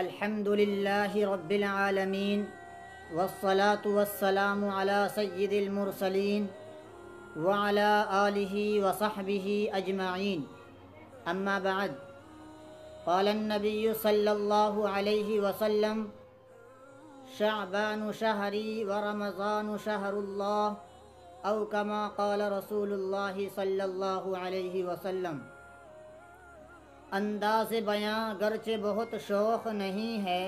الحمد للہ رب العالمین والصلاة والسلام علی سید المرسلین وعلی آلہ وصحبہ اجمعین اما بعد قال النبی صلی اللہ علیہ وسلم شعبان شہری ورمضان شہر اللہ او کما قال رسول اللہ صلی اللہ علیہ وسلم۔ انداز بیاں گرچہ بہت شوق نہیں ہے،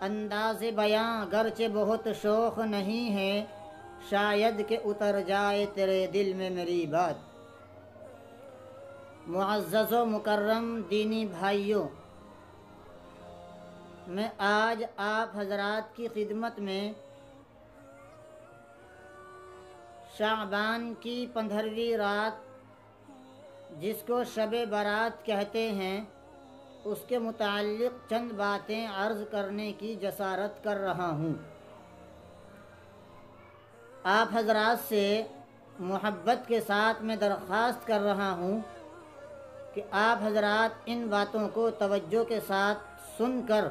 انداز بیاں گرچہ بہت شوق نہیں ہے، شاید کہ اتر جائے تیرے دل میں میری بات۔ معزز و مکرم دینی بھائیوں، میں آج آپ حضرات کی خدمت میں شعبان کی 15ویں رات جس کو شب برات کہتے ہیں اس کے متعلق چند باتیں عرض کرنے کی جسارت کر رہا ہوں۔ آپ حضرات سے محبت کے ساتھ میں درخواست کر رہا ہوں کہ آپ حضرات ان باتوں کو توجہ کے ساتھ سن کر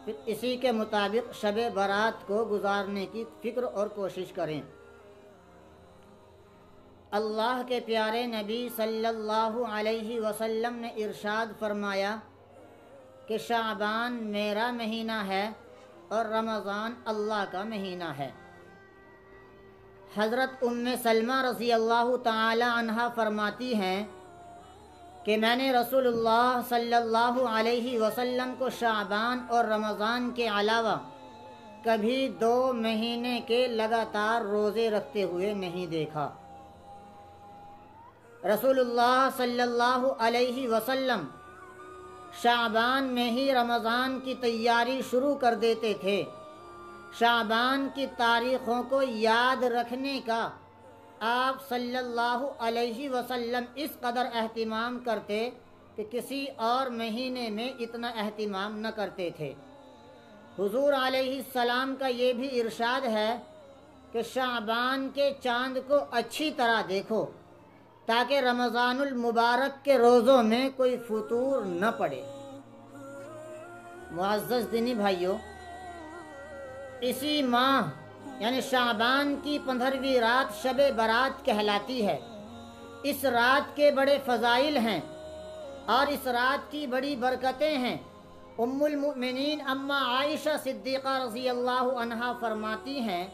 پھر اسی کے مطابق شب برات کو گزارنے کی فکر اور کوشش کریں۔ اللہ کے پیارے نبی صلی اللہ علیہ وسلم نے ارشاد فرمایا کہ شعبان میرا مہینہ ہے اور رمضان اللہ کا مہینہ ہے۔ حضرت ام سلمہ رضی اللہ تعالی عنہا فرماتی ہیں کہ میں نے رسول اللہ صلی اللہ علیہ وسلم کو شعبان اور رمضان کے علاوہ کبھی 2 مہینے کے لگاتار روزے رکھتے ہوئے نہیں دیکھا۔ رسول اللہ صلی اللہ علیہ وسلم شعبان میں ہی رمضان کی تیاری شروع کر دیتے تھے۔ شعبان کی تاریخوں کو یاد رکھنے کا آپ صلی اللہ علیہ وسلم اس قدر اہتمام کرتے کہ کسی اور مہینے میں اتنا اہتمام نہ کرتے تھے۔ حضور علیہ السلام کا یہ بھی ارشاد ہے کہ شعبان کے چاند کو اچھی طرح دیکھو تاکہ رمضان المبارک کے روزوں میں کوئی فطور نہ پڑے۔ معزز دینی بھائیوں، اسی ماہ یعنی شعبان کی 15ویں رات شب برات کہلاتی ہے۔ اس رات کے بڑے فضائل ہیں اور اس رات کی بڑی برکتیں ہیں۔ ام المؤمنین اما عائشہ صدیقہ رضی اللہ عنہا فرماتی ہیں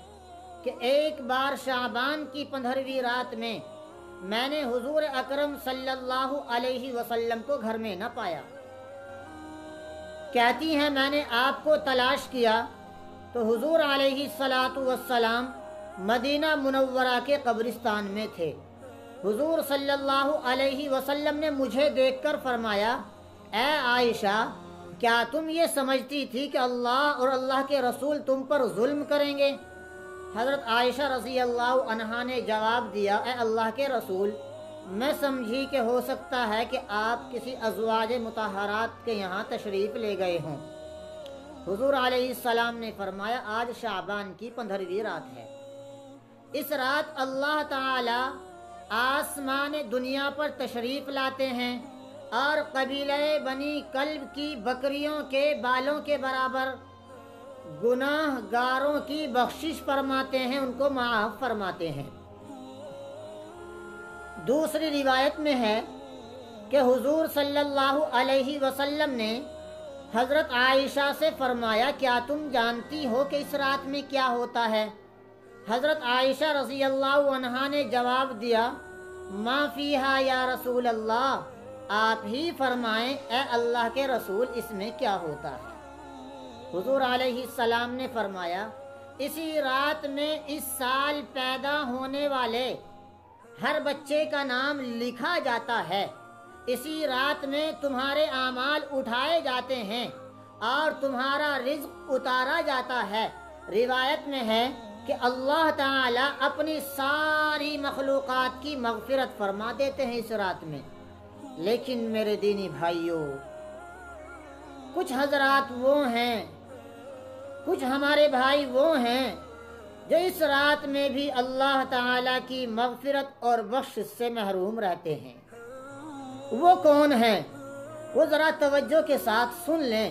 کہ ایک بار شعبان کی 15ویں رات میں میں نے حضور اکرم صلی اللہ علیہ وسلم کو گھر میں نہ پایا۔ کہتی ہیں میں نے آپ کو تلاش کیا تو حضور علیہ السلام مدینہ منورہ کے قبرستان میں تھے۔ حضور صلی اللہ علیہ وسلم نے مجھے دیکھ کر فرمایا، اے عائشہ، کیا تم یہ سمجھتی تھی کہ اللہ اور اللہ کے رسول تم پر ظلم کریں گے؟ حضرت عائشہ رضی اللہ عنہا نے جواب دیا، اے اللہ کے رسول، میں سمجھی کہ ہو سکتا ہے کہ آپ کسی ازواج مطہرات کے یہاں تشریف لے گئے ہوں۔ حضور علیہ السلام نے فرمایا، آج شعبان کی 15ویں رات ہے۔ اس رات اللہ تعالی آسمان دنیا پر تشریف لاتے ہیں اور قبیلہ بنی کلب کی بکریوں کے بالوں کے برابر گناہ گاروں کی بخشش فرماتے ہیں، ان کو معاف فرماتے ہیں۔ دوسری روایت میں ہے کہ حضور صلی اللہ علیہ وسلم نے حضرت عائشہ سے فرمایا، کیا تم جانتی ہو کہ اس رات میں کیا ہوتا ہے؟ حضرت عائشہ رضی اللہ عنہا نے جواب دیا، ما فیہا یا رسول اللہ، آپ ہی فرمائیں اے اللہ کے رسول، اس میں کیا ہوتا ہے؟ حضور علیہ السلام نے فرمایا، اسی رات میں اس سال پیدا ہونے والے ہر بچے کا نام لکھا جاتا ہے۔ اسی رات میں تمہارے اعمال اٹھائے جاتے ہیں اور تمہارا رزق اتارا جاتا ہے۔ روایت میں ہے کہ اللہ تعالی اپنی ساری مخلوقات کی مغفرت فرما دیتے ہیں اس رات میں۔ لیکن میرے دینی بھائیوں، کچھ حضرات وہ ہیں، کچھ ہمارے بھائی وہ ہیں جو اس رات میں بھی اللہ تعالی کی مغفرت اور بخشش سے محروم رہتے ہیں۔ وہ کون ہیں؟ وہ ذرا توجہ کے ساتھ سن لیں۔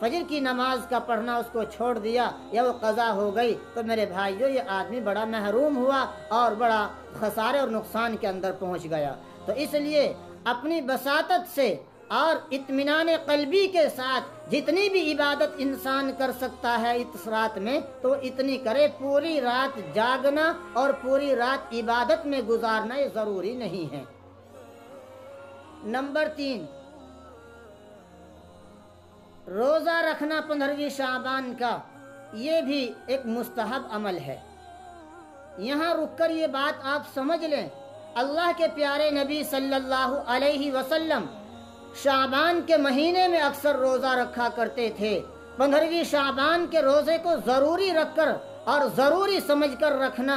فجر کی نماز کا پڑھنا اس کو چھوڑ دیا یا وہ قضا ہو گئی تو میرے بھائیو یہ آدمی بڑا محروم ہوا اور بڑا خسارے اور نقصان کے اندر پہنچ گیا۔ تو اس لیے اپنی بساطت سے اور اطمینان قلبی کے ساتھ جتنی بھی عبادت انسان کر سکتا ہے اس رات میں تو اتنی کرے۔ پوری رات جاگنا اور پوری رات عبادت میں گزارنا یہ ضروری نہیں ہے۔ نمبر 3، روزہ رکھنا 15ویں شعبان کا، یہ بھی ایک مستحب عمل ہے۔ یہاں رک کر یہ بات آپ سمجھ لیں، اللہ کے پیارے نبی صلی اللہ علیہ وسلم شعبان کے مہینے میں اکثر روزہ رکھا کرتے تھے۔ 15ویں شعبان کے روزے کو ضروری رکھ کر اور ضروری سمجھ کر رکھنا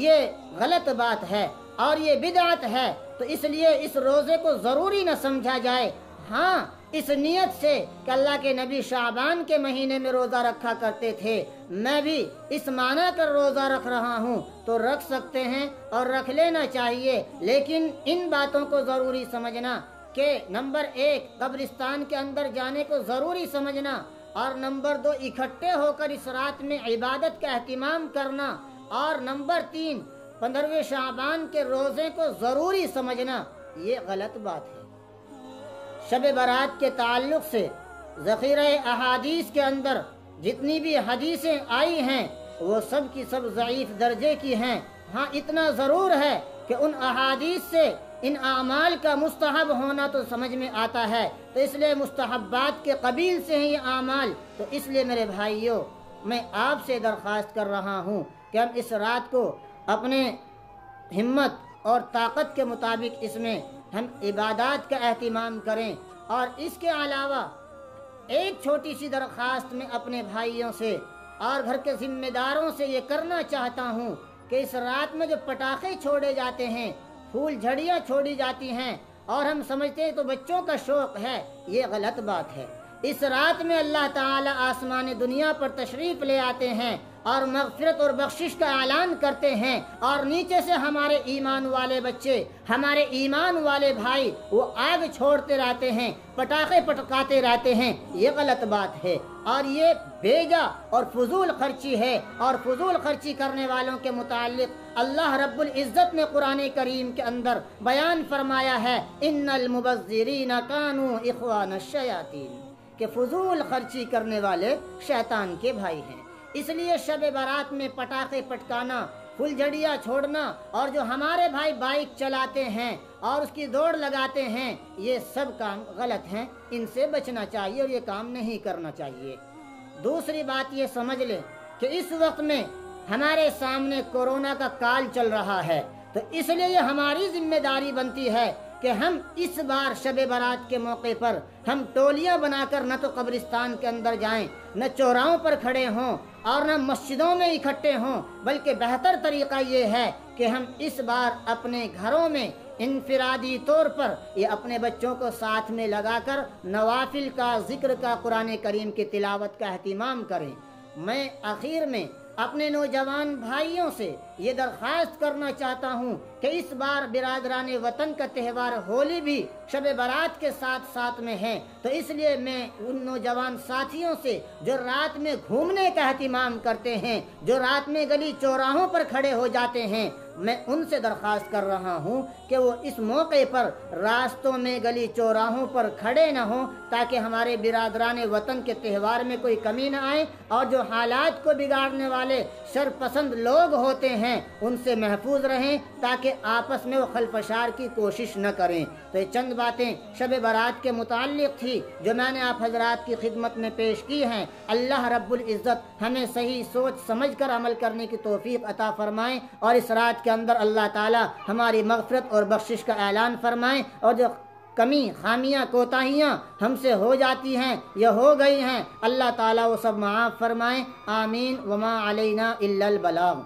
یہ غلط بات ہے اور یہ بدعت ہے، تو اس لیے اس روزے کو ضروری نہ سمجھا جائے۔ ہاں، اس نیت سے کہ اللہ کے نبی شعبان کے مہینے میں روزہ رکھا کرتے تھے، میں بھی اس معنی کر روزہ رکھ رہا ہوں تو رکھ سکتے ہیں اور رکھ لینا چاہیے، لیکن ان باتوں کو ضروری سمجھنا کہ نمبر 1 قبرستان کے اندر جانے کو ضروری سمجھنا، اور نمبر 2 اکٹھے ہو کر اس رات میں عبادت کا اہتمام کرنا، اور نمبر 3 15ویں شعبان کے روزے کو ضروری سمجھنا، یہ غلط بات ہے۔ شب برات کے تعلق سے ذخیرہ احادیث کے اندر جتنی بھی حدیثیں آئی ہیں وہ سب کی سب ضعیف درجے کی ہیں۔ ہاں، اتنا ضرور ہے کہ ان احادیث سے ان اعمال کا مستحب ہونا تو سمجھ میں آتا ہے، تو اس لیے مستحبات کے قبیل سے ہیں یہ اعمال۔ تو اس لیے میرے بھائیوں، میں آپ سے درخواست کر رہا ہوں کہ ہم اس رات کو اپنے ہمت اور طاقت کے مطابق اس میں ہم عبادات کا اہتمام کریں۔ اور اس کے علاوہ ایک چھوٹی سی درخواست میں اپنے بھائیوں سے اور گھر کے ذمہ داروں سے یہ کرنا چاہتا ہوں کہ اس رات میں جو پٹاخے چھوڑے جاتے ہیں، پھول جھڑیاں چھوڑی جاتی ہیں اور ہم سمجھتے ہیں تو بچوں کا شوق ہے، یہ غلط بات ہے۔ اس رات میں اللہ تعالی آسمان دنیا پر تشریف لے آتے ہیں اور مغفرت اور بخشش کا اعلان کرتے ہیں، اور نیچے سے ہمارے ایمان والے بچے، ہمارے ایمان والے بھائی وہ آگ چھوڑتے رہتے ہیں، پٹاخے پٹکاتے رہتے ہیں، یہ غلط بات ہے اور یہ بیجا اور فضول خرچی ہے۔ اور فضول خرچی کرنے والوں کے متعلق اللہ رب العزت نے قرآن کریم کے اندر بیان فرمایا ہے، ان المبذرین کانوا اخوان الشیاطین، کہ فضول خرچی کرنے والے شیطان کے بھائی ہیں۔ اس لیے شب برات میں پٹاخے پٹکانا، پھل جھڑیاں چھوڑنا، اور جو ہمارے بھائی بائک چلاتے ہیں اور اس کی دوڑ لگاتے ہیں، یہ سب کام غلط ہیں، ان سے بچنا چاہیے اور یہ کام نہیں کرنا چاہیے۔ دوسری بات یہ سمجھ لیں کہ اس وقت میں ہمارے سامنے کورونا کا کال چل رہا ہے، تو اس لیے یہ ہماری ذمہ داری بنتی ہے کہ ہم اس بار شب برات کے موقع پر ہم ٹولیاں بنا کر نہ تو قبرستان کے اندر جائیں، نہ چوراہوں پر کھڑے ہوں اور نہ مسجدوں میں اکٹھے ہوں، بلکہ بہتر طریقہ یہ ہے کہ ہم اس بار اپنے گھروں میں انفرادی طور پر یہ اپنے بچوں کو ساتھ میں لگا کر نوافل کا، ذکر کا، قرآن کریم کی تلاوت کا اہتمام کریں۔ میں آخر میں اپنے نوجوان بھائیوں سے یہ درخواست کرنا چاہتا ہوں کہ اس بار برادران وطن کا تہوار ہولی بھی شب برات کے ساتھ ساتھ میں ہے، تو اس لیے میں ان نوجوان ساتھیوں سے جو رات میں گھومنے کا اہتمام کرتے ہیں، جو رات میں گلی چوراہوں پر کھڑے ہو جاتے ہیں، میں ان سے درخواست کر رہا ہوں کہ وہ اس موقع پر راستوں میں، گلی چوراہوں پر کھڑے نہ ہوں، تاکہ ہمارے برادران وطن کے تہوار میں کوئی کمی نہ آئے، اور جو حالات کو بگاڑنے والے شر پسند لوگ ہوتے ہیں ان سے محفوظ رہیں، تاکہ آپس میں وہ خلفشار کی کوشش نہ کریں۔ تو یہ چند باتیں شب برات کے متعلق تھی جو میں نے آپ حضرات کی خدمت میں پیش کی ہیں۔ اللہ رب العزت ہمیں صحیح سوچ سمجھ کر عمل کرنے کی توفیق عطا فرمائیں، اور اس رات کے اندر اللہ تعالی ہماری مغفرت اور بخشش کا اعلان فرمائیں، اور جو کمی، خامیاں، کوتاہیاں ہم سے ہو جاتی ہیں یا ہو گئی ہیں، اللہ تعالیٰ وہ سب معاف فرمائیں۔ آمین۔ وما علینا الا البلاغ۔